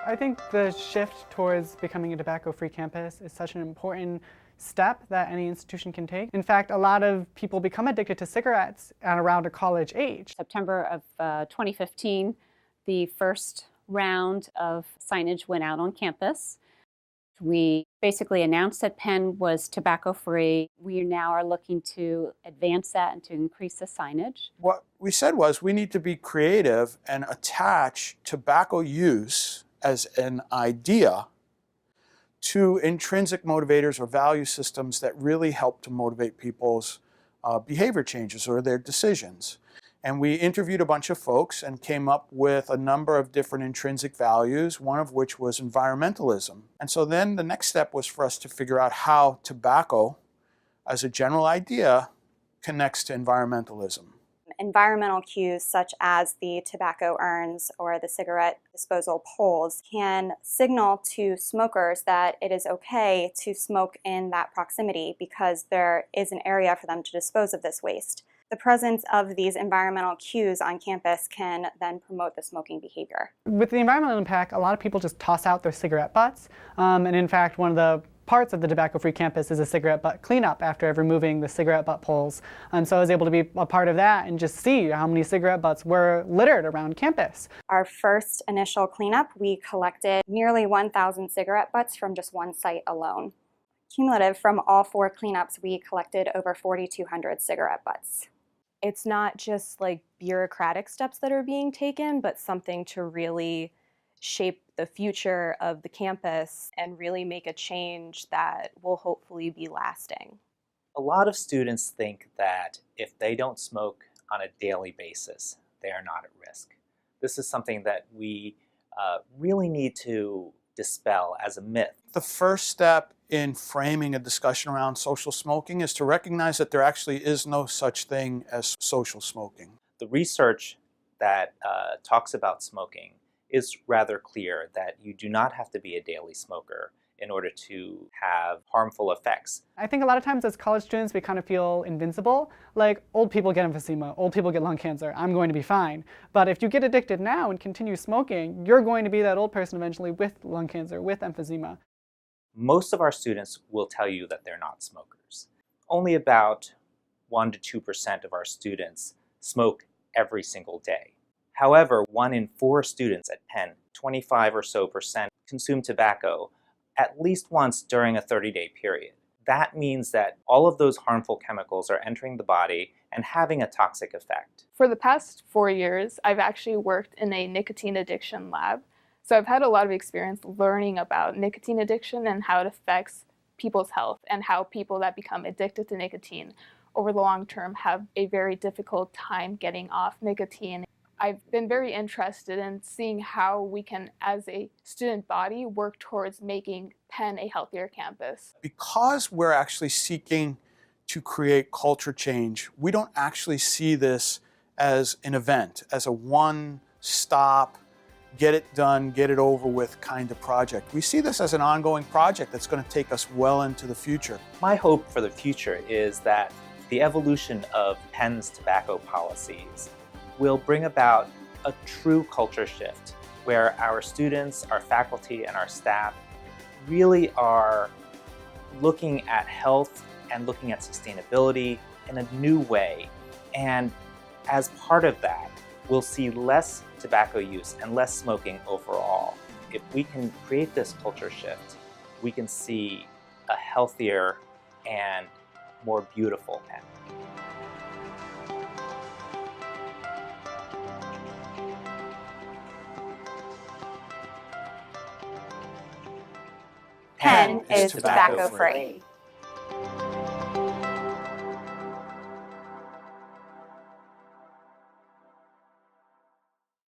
I think the shift towards becoming a tobacco-free campus is such an important step that any institution can take. In fact, a lot of people become addicted to cigarettes at around a college age. September of 2015, the first round of signage went out on campus. We basically announced that Penn was tobacco-free. We now are looking to advance that and to increase the signage. What we said was we need to be creative and attach tobacco use as an idea to intrinsic motivators or value systems that really help to motivate people's behavior changes or their decisions. And we interviewed a bunch of folks and came up with a number of different intrinsic values, one of which was environmentalism. And so then the next step was for us to figure out how tobacco, as a general idea, connects to environmentalism. Environmental cues such as the tobacco urns or the cigarette disposal poles can signal to smokers that it is okay to smoke in that proximity because there is an area for them to dispose of this waste. The presence of these environmental cues on campus can then promote the smoking behavior. With the environmental impact, a lot of people just toss out their cigarette butts. And in fact, one of the parts of the tobacco-free campus is a cigarette butt cleanup after removing the cigarette butt poles. So I was able to be a part of that and just see how many cigarette butts were littered around campus. Our first initial cleanup, we collected nearly 1,000 cigarette butts from just one site alone. Cumulative from all 4 cleanups, we collected over 4,200 cigarette butts. It's not just like bureaucratic steps that are being taken, but something to really shape the future of the campus and really make a change that will hopefully be lasting. A lot of students think that if they don't smoke on a daily basis, they are not at risk. This is something that we really need to dispel as a myth. The first step in framing a discussion around social smoking is to recognize that there actually is no such thing as social smoking. The research that talks about smoking is rather clear that you do not have to be a daily smoker in order to have harmful effects. I think a lot of times as college students we kind of feel invincible, like old people get emphysema, old people get lung cancer, I'm going to be fine. But if you get addicted now and continue smoking, you're going to be that old person eventually with lung cancer, with emphysema. Most of our students will tell you that they're not smokers. Only about 1 to 2% of our students smoke every single day. However, 1 in 4 students at Penn, 25% or so, consume tobacco at least once during a 30-day period. That means that all of those harmful chemicals are entering the body and having a toxic effect. For the past 4 years, I've actually worked in a nicotine addiction lab. So I've had a lot of experience learning about nicotine addiction and how it affects people's health and how people that become addicted to nicotine over the long term have a very difficult time getting off nicotine. I've been very interested in seeing how we can, as a student body, work towards making Penn a healthier campus. Because we're actually seeking to create culture change, we don't actually see this as an event, as a one-stop, get it done, get it over with kind of project. We see this as an ongoing project that's going to take us well into the future. My hope for the future is that the evolution of Penn's tobacco policies will bring about a true culture shift where our students, our faculty, and our staff really are looking at health and looking at sustainability in a new way. And as part of that, we'll see less tobacco use and less smoking overall. If we can create this culture shift, we can see a healthier and more beautiful Penn. Penn is tobacco-free.